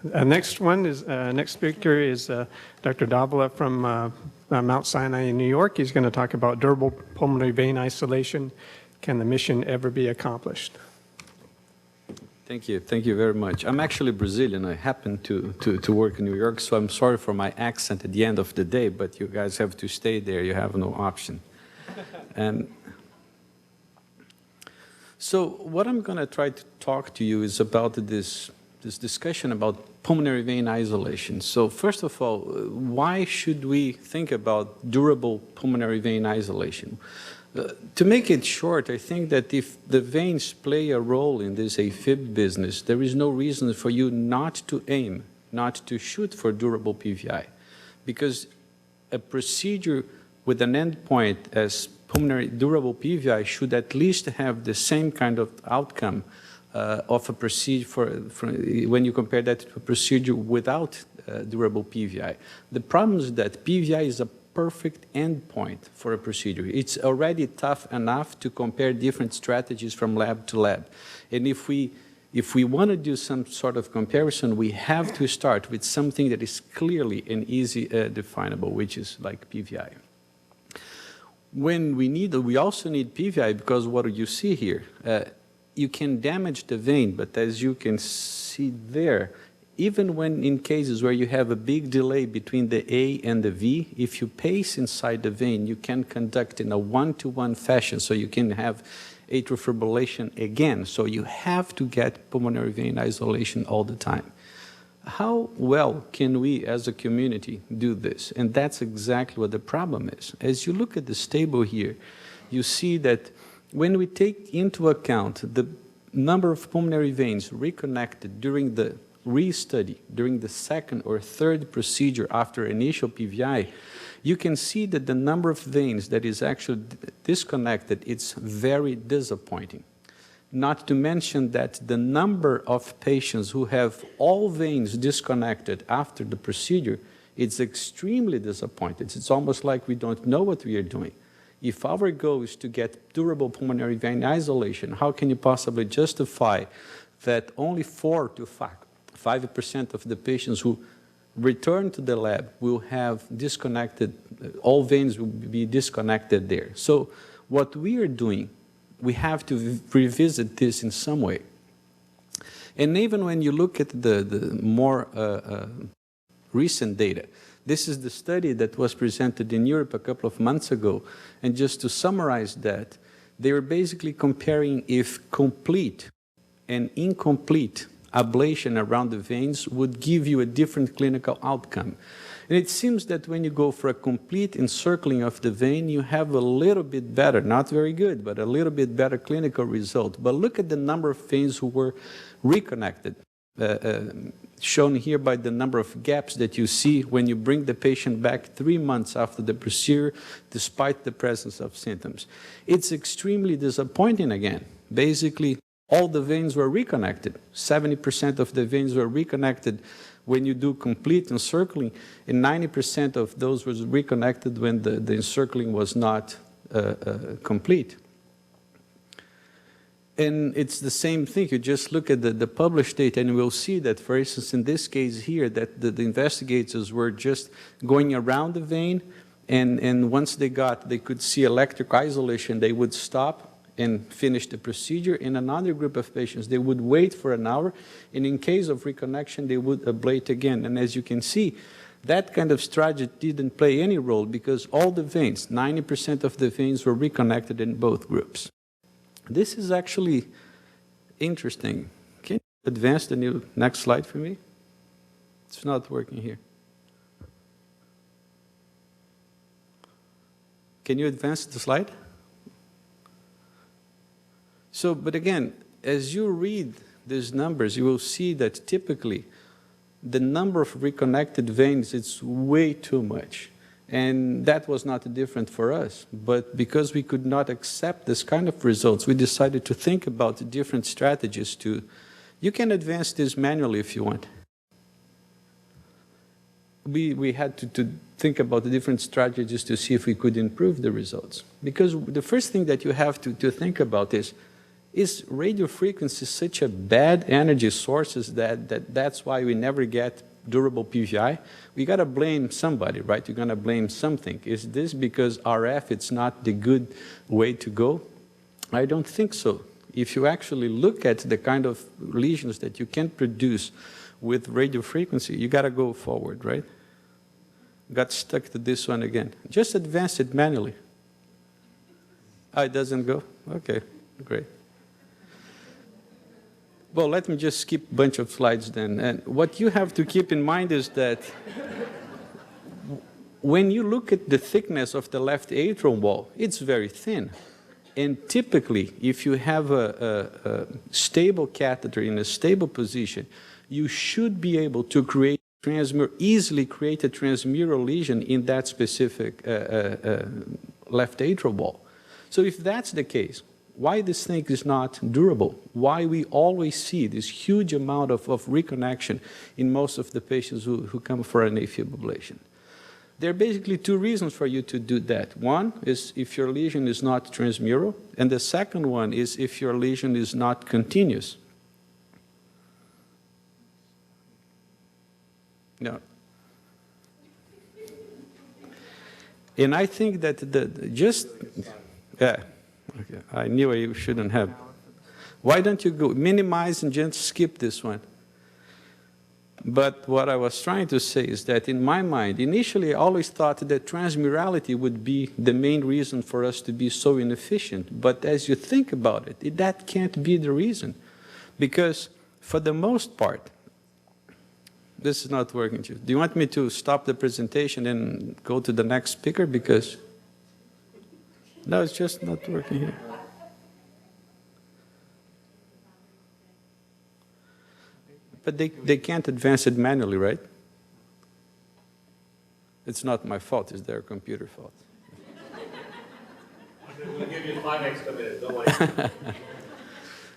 Next one is next speaker is Dr. Davila from Mount Sinai in New York. He's going to talk about durable pulmonary vein isolation. Can the mission ever be accomplished? Thank you very much. I'm actually Brazilian. I happen to work in New York, so I'm sorry for my accent at the end of the day, but you guys have to stay there. You have no option. And so what I'm going to try to talk to you is about this discussion about pulmonary vein isolation. So first of all, why should we think about durable pulmonary vein isolation? To make it short, I think that if the veins play a role in this AFib business, there is no reason for you not to aim, not to shoot for durable PVI. Because a procedure with an endpoint as pulmonary durable PVI should at least have the same kind of outcome of a procedure when you compare that to a procedure without durable PVI. The problem is that PVI is a perfect endpoint for a procedure. It's already tough enough to compare different strategies from lab to lab. And if we want to do some sort of comparison, we have to start with something that is clearly and easy definable, which is like PVI. We also need PVI because what you see here, you can damage the vein, but as you can see there, even when in cases where you have a big delay between the A and the V, if you pace inside the vein, you can conduct in a one-to-one fashion, so you can have atrial fibrillation again. So you have to get pulmonary vein isolation all the time. How well can we as a community do this? And that's exactly what the problem is. As you look at this table here, you see that when we take into account the number of pulmonary veins reconnected during the restudy, during the second or third procedure after initial PVI, you can see that the number of veins that is actually disconnected, it's very disappointing. Not to mention that the number of patients who have all veins disconnected after the procedure, it's extremely disappointing. It's almost like we don't know what we are doing. If our goal is to get durable pulmonary vein isolation, how can you possibly justify that only 4 to 5% of the patients who return to the lab will have disconnected, all veins will be disconnected there. So what we are doing, we have to revisit this in some way. And even when you look at the more recent data, this is the study that was presented in Europe a couple of months ago. And just to summarize that, they were basically comparing if complete and incomplete ablation around the veins would give you a different clinical outcome. And it seems that when you go for a complete encircling of the vein, you have a little bit better, not very good, but a little bit better clinical result. But look at the number of veins who were reconnected, shown here by the number of gaps that you see when you bring the patient back 3 months after the procedure, despite the presence of symptoms. It's extremely disappointing again. Basically, all the veins were reconnected. 70% of the veins were reconnected when you do complete encircling, and 90% of those was reconnected when the encircling was not complete. And it's the same thing. You just look at the published data and we'll see that, for instance, in this case here, that the investigators were just going around the vein, and once they could see electric isolation, they would stop and finish the procedure. In another group of patients, they would wait for an hour, and in case of reconnection, they would ablate again. And as you can see, that kind of strategy didn't play any role because all the veins, 90% of the veins were reconnected in both groups. This is actually interesting. Can you advance the next slide for me? It's not working here. Can you advance the slide? So, but again, as you read these numbers, you will see that typically the number of reconnected veins, it's way too much. And that was not different for us. But because we could not accept this kind of results, we decided to think about different strategies to, you can advance this manually if you want. We had to think about the different strategies to see if we could improve the results. Because the first thing that you have to think about is, Is radio frequency such a bad energy sources that's why we never get durable PVI? We got to blame somebody, right? You're going to blame something. Is this because RF it's not the good way to go? I don't think so. If you actually look at the kind of lesions that you can produce with radio frequency, you got to go forward, right? Got stuck to this one again. Just advance it manually. Oh, it doesn't go? Okay, great. Well, let me just skip a bunch of slides then. And what you have to keep in mind is that when you look at the thickness of the left atrial wall, it's very thin. And typically, if you have a stable catheter in a stable position, you should be able to easily create a transmural lesion in that specific left atrial wall. So if that's the case, why this thing is not durable? Why we always see this huge amount of reconnection in most of the patients who come for an AFib ablation? There are basically two reasons for you to do that. One is if your lesion is not transmural, and the second one is if your lesion is not continuous. No. And I think that okay, I knew I shouldn't have. Why don't you go minimize and just skip this one? But what I was trying to say is that in my mind, initially I always thought that transmurality would be the main reason for us to be so inefficient. But as you think about it, that can't be the reason. Because for the most part, this is not working. Do you want me to stop the presentation and go to the next speaker? Because no, it's just not working here. But they can't advance it manually, right? It's not my fault, it's their computer fault. We'll give you 5 extra minutes, don't worry.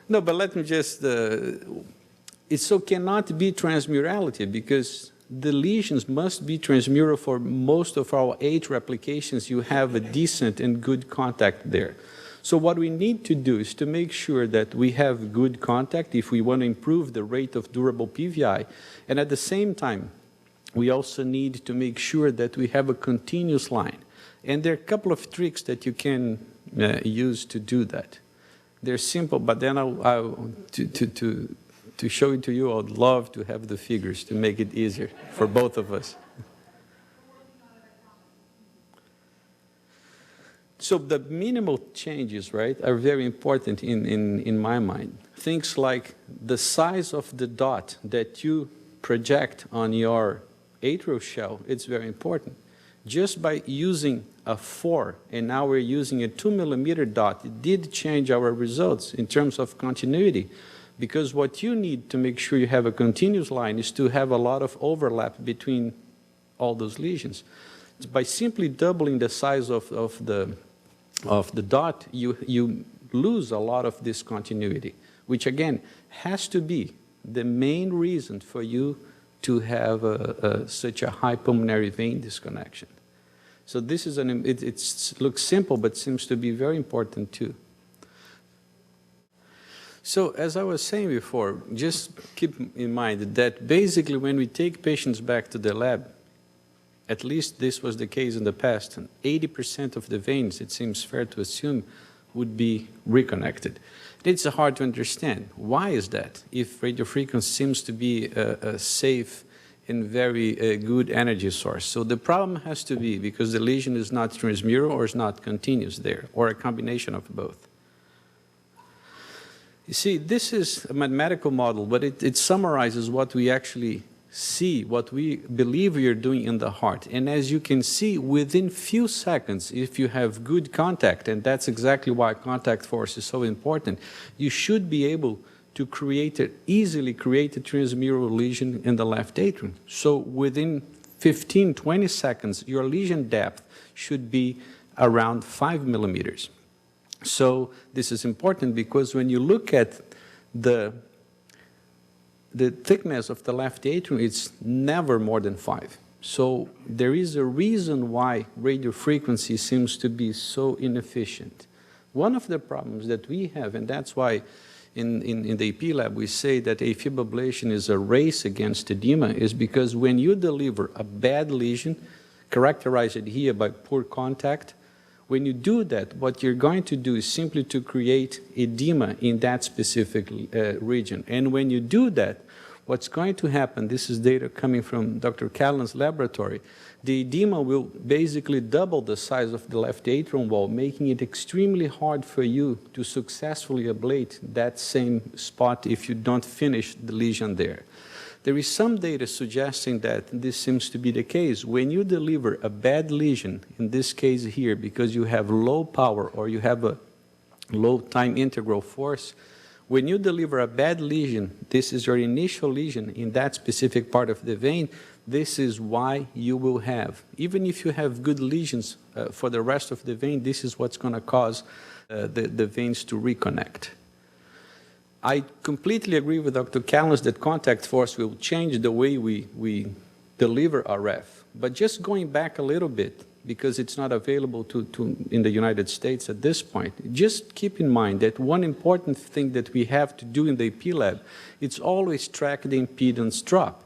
No, but let me just, it so cannot be transmurality because the lesions must be transmural for most of our atrial applications. You have a decent and good contact there. So what we need to do is to make sure that we have good contact if we want to improve the rate of durable PVI. And at the same time, we also need to make sure that we have a continuous line. And there are a couple of tricks that you can use to do that. They're simple, but then to show it to you, I would love to have the figures to make it easier for both of us. So the minimal changes, right, are very important in my mind. Things like the size of the dot that you project on your atrial shell, it's very important. Just by using a 4, and now we're using a 2 millimeter dot, it did change our results in terms of continuity. Because what you need to make sure you have a continuous line is to have a lot of overlap between all those lesions. By simply doubling the size of the dot, you lose a lot of this continuity, which again has to be the main reason for you to have such a high pulmonary vein disconnection. So this is it looks simple, but seems to be very important too. So as I was saying before, just keep in mind that basically when we take patients back to the lab, at least this was the case in the past, and 80% of the veins, it seems fair to assume, would be reconnected. It's hard to understand. Why is that? If radiofrequency seems to be a safe and very good energy source. So the problem has to be because the lesion is not transmural or is not continuous there, or a combination of both. You see, this is a mathematical model, but it summarizes what we actually see, what we believe we are doing in the heart. And as you can see, within few seconds, if you have good contact, and that's exactly why contact force is so important, you should be able to easily create a transmural lesion in the left atrium. So within 15, 20 seconds, your lesion depth should be around 5 millimeters. So this is important because when you look at the thickness of the left atrium, it's never more than 5. So there is a reason why radiofrequency seems to be so inefficient. One of the problems that we have, and that's why in the EP lab we say that AFib ablation is a race against edema, is because when you deliver a bad lesion, characterized here by poor contact, when you do that, what you're going to do is simply to create edema in that specific region. And when you do that, what's going to happen, this is data coming from Dr. Callan's laboratory, the edema will basically double the size of the left atrium wall, making it extremely hard for you to successfully ablate that same spot if you don't finish the lesion there. There is some data suggesting that this seems to be the case. When you deliver a bad lesion, in this case here, because you have low power or you have a low time integral force, when you deliver a bad lesion, this is your initial lesion in that specific part of the vein, this is why you will have, even if you have good lesions for the rest of the vein, this is what's going to cause the veins to reconnect. I completely agree with Dr. Callas that contact force will change the way we deliver RF. But just going back a little bit, because it's not available in the United States at this point, just keep in mind that one important thing that we have to do in the EP lab, it's always track the impedance drop.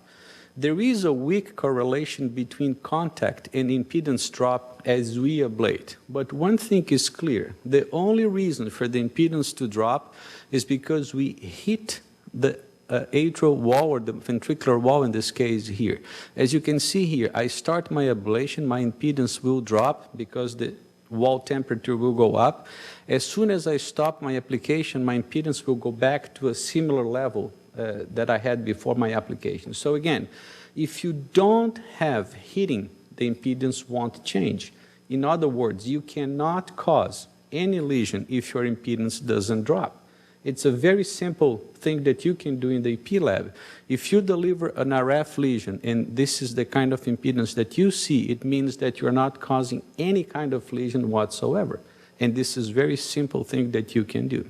There is a weak correlation between contact and impedance drop as we ablate. But one thing is clear, the only reason for the impedance to drop is because we hit the atrial wall or the ventricular wall in this case here. As you can see here, I start my ablation, my impedance will drop because the wall temperature will go up. As soon as I stop my application, my impedance will go back to a similar level that I had before my application. So again, if you don't have hitting, the impedance won't change. In other words, you cannot cause any lesion if your impedance doesn't drop. It's a very simple thing that you can do in the EP lab. If you deliver an RF lesion and this is the kind of impedance that you see, it means that you're not causing any kind of lesion whatsoever. And this is a very simple thing that you can do.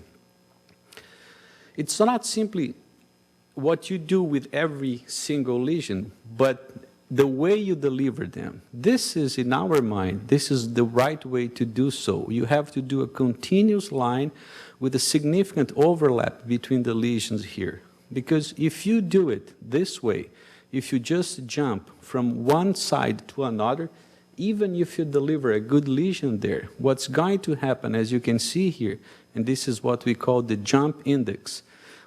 It's not simply what you do with every single lesion, but the way you deliver them. This is, in our mind, this is the right way to do so. You have to do a continuous line with a significant overlap between the lesions here. Because if you do it this way, if you just jump from one side to another, even if you deliver a good lesion there, what's going to happen, as you can see here, and this is what we call the jump index,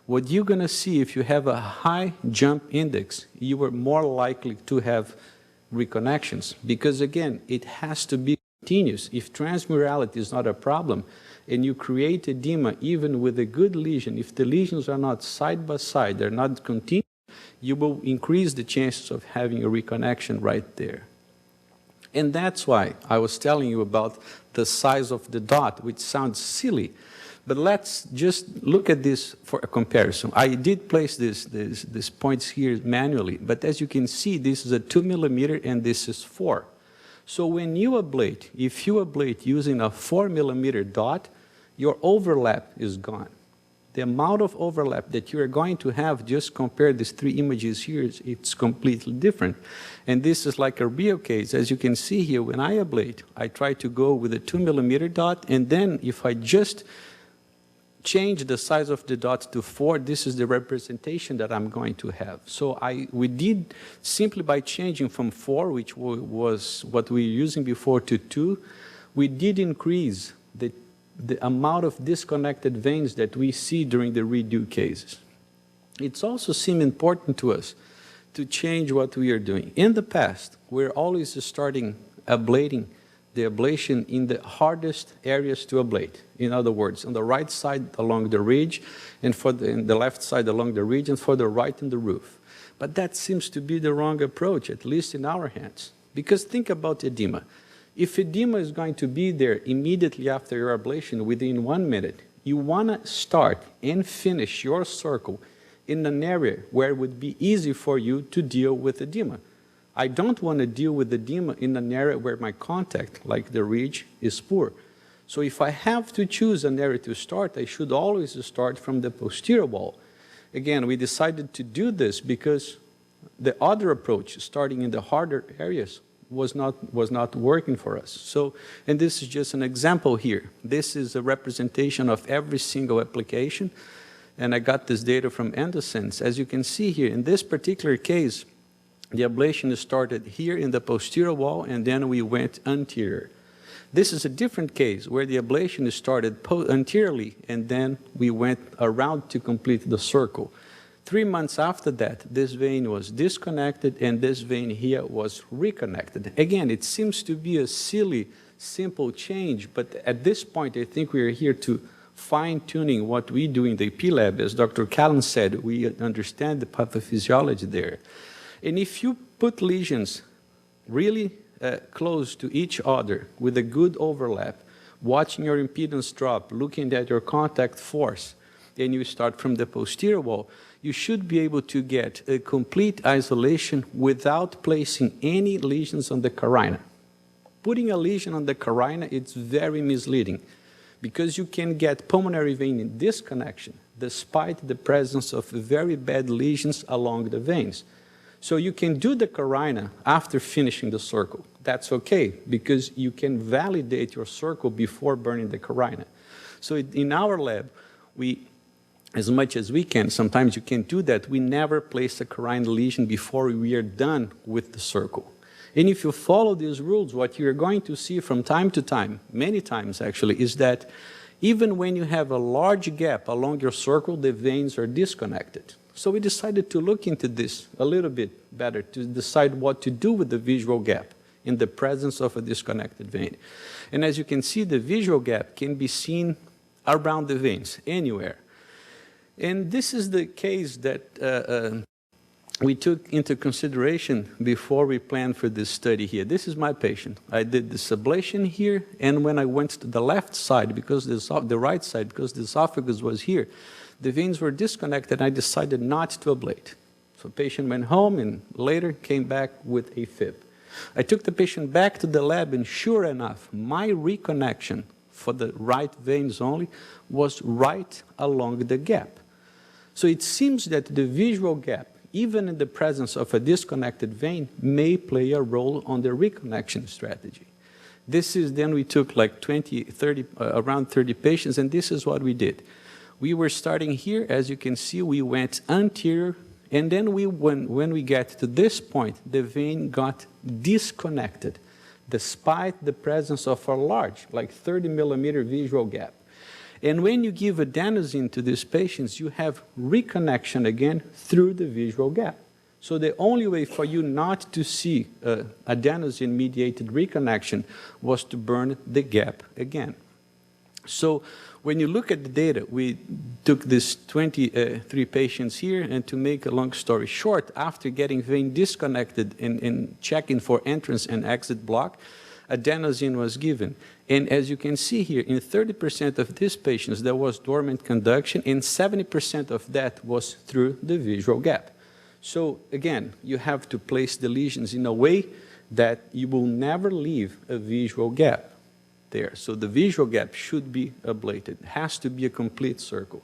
what you're going to see if you have a high jump index, you are more likely to have reconnections. Because again, it has to be continuous. If transmurality is not a problem, and you create edema even with a good lesion, if the lesions are not side by side, they're not continuous, you will increase the chances of having a reconnection right there. And that's why I was telling you about the size of the dot, which sounds silly. But let's just look at this for a comparison. I did place these points here manually, but as you can see, this is a 2 millimeter and this is 4. So when you ablate, if you ablate using a 4 millimeter dot, your overlap is gone. The amount of overlap that you are going to have, just compare these 3 images here, it's completely different. And this is like a real case. As you can see here, when I ablate, I try to go with a 2 millimeter dot, and then if I just change the size of the dot to 4, this is the representation that I'm going to have. So we did, simply by changing from 4, which was what we were using before, to 2, we did increase the amount of disconnected veins that we see during the redo cases. It's also seemed important to us to change what we are doing. In the past, we're always starting ablating the ablation in the hardest areas to ablate. In other words, on the right side along the ridge, and in the left side along the ridge, and for the right in the roof. But that seems to be the wrong approach, at least in our hands. Because think about edema. If edema is going to be there immediately after your ablation, within 1 minute, you want to start and finish your circle in an area where it would be easy for you to deal with edema. I don't want to deal with edema in an area where my contact, like the ridge, is poor. So if I have to choose an area to start, I should always start from the posterior wall. Again, we decided to do this because the other approach, starting in the harder areas, was not working for us. So, and this is just an example here. This is a representation of every single application, and I got this data from Anderson's. As you can see here, in this particular case, the ablation started here in the posterior wall, and then we went anterior. This is a different case where the ablation started anteriorly, and then we went around to complete the circle. 3 months after that, this vein was disconnected, and this vein here was reconnected. Again, it seems to be a silly, simple change, but at this point, I think we are here to fine-tuning what we do in the EP lab. As Dr. Callan said, we understand the pathophysiology there. And if you put lesions really close to each other with a good overlap, watching your impedance drop, looking at your contact force, and you start from the posterior wall, you should be able to get a complete isolation without placing any lesions on the carina. Putting a lesion on the carina, it's very misleading because you can get pulmonary vein disconnection despite the presence of very bad lesions along the veins. So you can do the carina after finishing the circle. That's okay, because you can validate your circle before burning the carina. So in our lab, we, as much as we can, sometimes you can't do that, we never place a carina lesion before we are done with the circle. And if you follow these rules, what you're going to see from time to time, many times actually, is that even when you have a large gap along your circle, the veins are disconnected. So we decided to look into this a little bit better to decide what to do with the visual gap in the presence of a disconnected vein. And as you can see, the visual gap can be seen around the veins, anywhere. And this is the case that we took into consideration before we planned for this study here. This is my patient. I did this ablation here, and when I went to the left side, because the right side, because the esophagus was here, the veins were disconnected, and I decided not to ablate. So the patient went home and later came back with a fib. I took the patient back to the lab, and sure enough, my reconnection for the right veins only was right along the gap. So it seems that the visual gap, even in the presence of a disconnected vein, may play a role on the reconnection strategy. This is, then we took like 20, 30, around 30 patients, and this is what we did. We were starting here, as you can see, we went anterior, and then when we get to this point, the vein got disconnected, despite the presence of a large, like 30 millimeter visual gap. And when you give adenosine to these patients, you have reconnection again through the visual gap. So the only way for you not to see adenosine-mediated reconnection was to burn the gap again. So when you look at the data, we took these 23 patients here, and to make a long story short, after getting vein disconnected and checking for entrance and exit block, adenosine was given. And as you can see here, in 30% of these patients, there was dormant conduction, and 70% of that was through the visual gap. So again, you have to place the lesions in a way that you will never leave a visual gap there. So the visual gap should be ablated. It has to be a complete circle.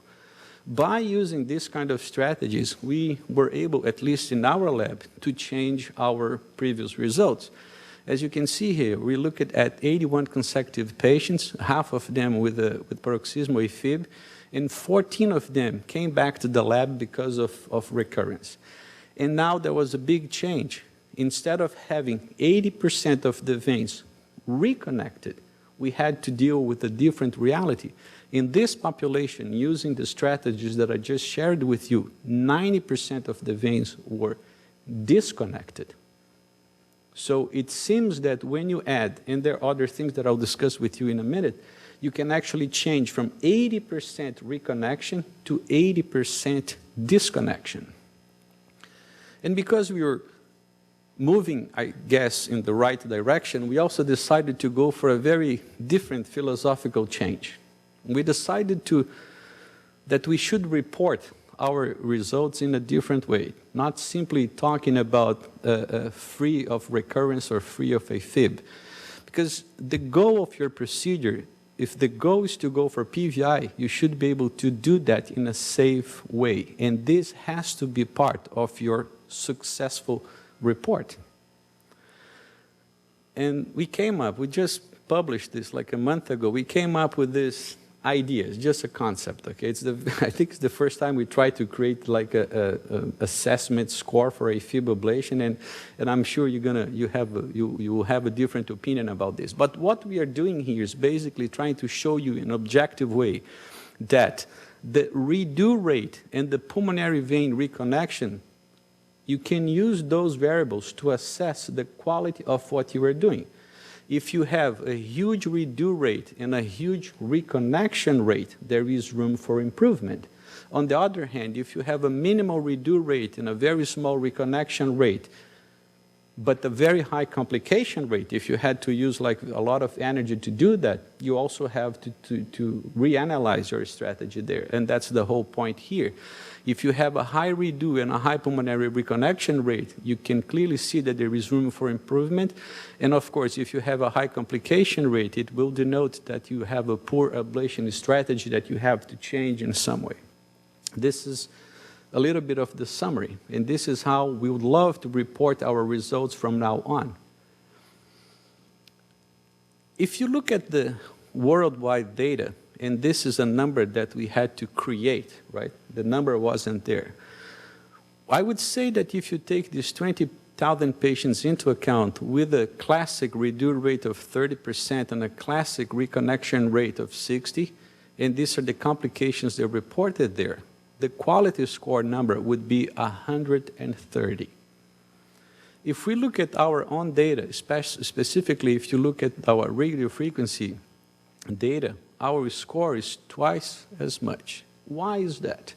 By using this kind of strategies, we were able, at least in our lab, to change our previous results. As you can see here, we look at 81 consecutive patients, half of them with paroxysmal AFib, and 14 of them came back to the lab because of recurrence. And now there was a big change. Instead of having 80% of the veins reconnected, we had to deal with a different reality. In this population, using the strategies that I just shared with you, 90% of the veins were disconnected. So it seems that when you add, and there are other things that I'll discuss with you in a minute, you can actually change from 80% reconnection to 80% disconnection. And because we were moving, I guess, in the right direction, we also decided to go for a very different philosophical change. We decided that we should report our results in a different way, not simply talking about free of recurrence or free of AFib. Because the goal of your procedure, if the goal is to go for PVI, you should be able to do that in a safe way. And this has to be part of your successful report. And we just published this like a month ago. We came up with this idea. It's just a concept, okay? I think it's the first time we tried to create like a assessment score for AFib ablation, and I'm sure you will have a different opinion about this. But what we are doing here is basically trying to show you in an objective way that the redo rate and the pulmonary vein reconnection, you can use those variables to assess the quality of what you are doing. If you have a huge redo rate and a huge reconnection rate, there is room for improvement. On the other hand, if you have a minimal redo rate and a very small reconnection rate, but a very high complication rate, if you had to use like a lot of energy to do that, you also have to reanalyze your strategy there. And that's the whole point here. If you have a high redo and a high pulmonary reconnection rate, you can clearly see that there is room for improvement. And of course, if you have a high complication rate, it will denote that you have a poor ablation strategy that you have to change in some way. This is a little bit of the summary, and this is how we would love to report our results from now on. If you look at the worldwide data, and this is a number that we had to create, right? The number wasn't there. I would say that if you take these 20,000 patients into account with a classic redo rate of 30% and a classic reconnection rate of 60%, and these are the complications that are reported there, the quality score number would be 130. If we look at our own data, specifically if you look at our radio frequency data, our score is twice as much. Why is that?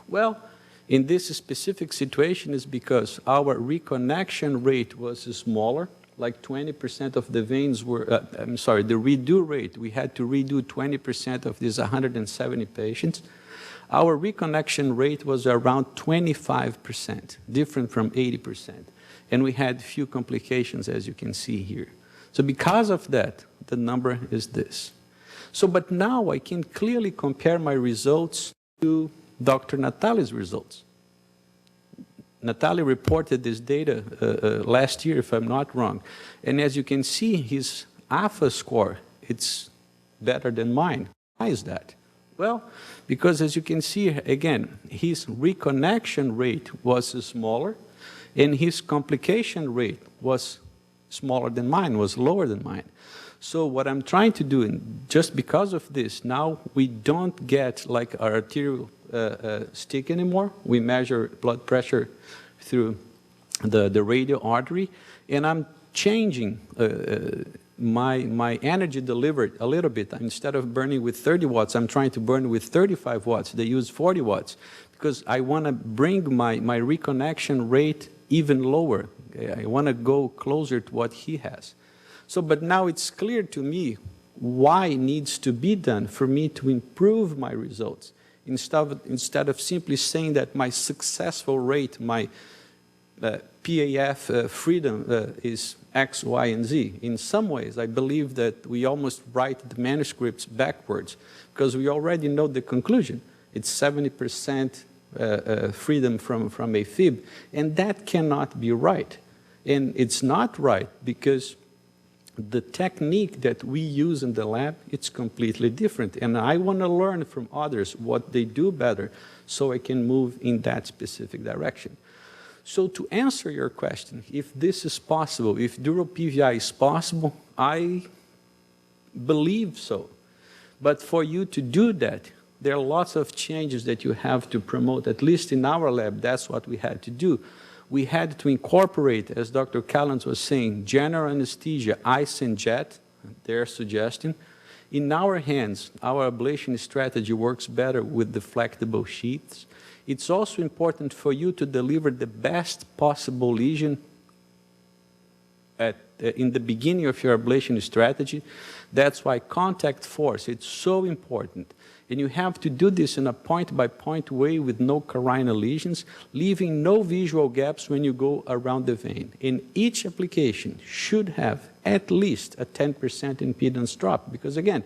Well, in this specific situation is because our reconnection rate was smaller, like 20% of the veins were, the redo rate, we had to redo 20% of these 170 patients. Our reconnection rate was around 25%, different from 80%. And we had few complications, as you can see here. So because of that, the number is this. So, but now I can clearly compare my results to Dr. Natali's results. Natali reported this data last year, if I'm not wrong. And as you can see, his alpha score, it's better than mine. Why is that? Well, because as you can see, again, his reconnection rate was smaller, and his complication rate was smaller than mine, was lower than mine. So what I'm trying to do, and just because of this, now we don't get like our arterial stick anymore. We measure blood pressure through the radial artery, and I'm changing my energy delivered a little bit. Instead of burning with 30 watts, I'm trying to burn with 35 watts. They use 40 watts because I want to bring my reconnection rate even lower. I want to go closer to what he has. So, but now it's clear to me why needs to be done for me to improve my results. Instead of simply saying that my successful rate, my PAF freedom is X, Y, and Z. In some ways, I believe that we almost write the manuscripts backwards because we already know the conclusion. It's 70% freedom from AFib, and that cannot be right. And it's not right because the technique that we use in the lab, it's completely different. And I want to learn from others what they do better so I can move in that specific direction. So to answer your question, if this is possible, if dural PVI is possible, I believe so. But for you to do that, there are lots of changes that you have to promote. At least in our lab, that's what we had to do. We had to incorporate, as Dr. Callens was saying, general anesthesia, ice and jet, their suggestion. In our hands, our ablation strategy works better with the flexible sheaths. It's also important for you to deliver the best possible lesion in the beginning of your ablation strategy. That's why contact force, it's so important. And you have to do this in a point-by-point way with no carinal lesions, leaving no visual gaps when you go around the vein. And each application should have at least a 10% impedance drop, because again,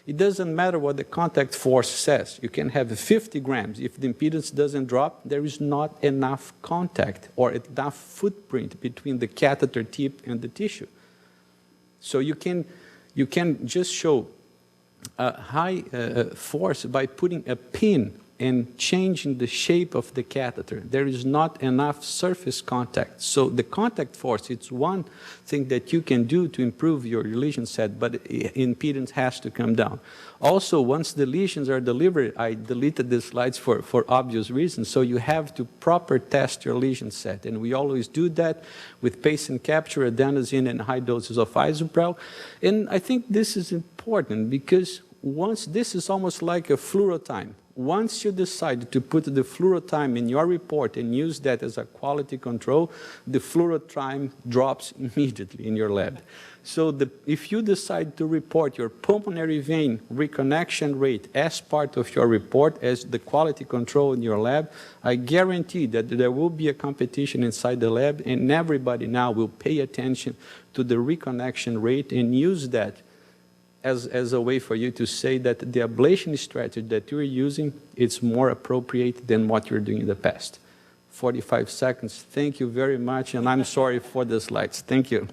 it doesn't matter what the contact force says. You can have 50 grams. If the impedance doesn't drop, there is not enough contact or enough footprint between the catheter tip and the tissue. So you can just show a high force by putting a pin and changing the shape of the catheter. There is not enough surface contact. So the contact force, it's one thing that you can do to improve your lesion set, but impedance has to come down. Also, once the lesions are delivered, I deleted the slides for obvious reasons, so you have to proper test your lesion set. And we always do that with patient capture, adenosine, and high doses of isoprel. And I think this is important because once, this is almost like a fluorotime. Once you decide to put the fluorotime in your report and use that as a quality control, the fluorotime drops immediately in your lab. So if you decide to report your pulmonary vein reconnection rate as part of your report as the quality control in your lab, I guarantee that there will be a competition inside the lab, and everybody now will pay attention to the reconnection rate and use that as a way for you to say that the ablation strategy that you're using is more appropriate than what you're doing in the past. 45 seconds. Thank you very much, and I'm sorry for the slides. Thank you.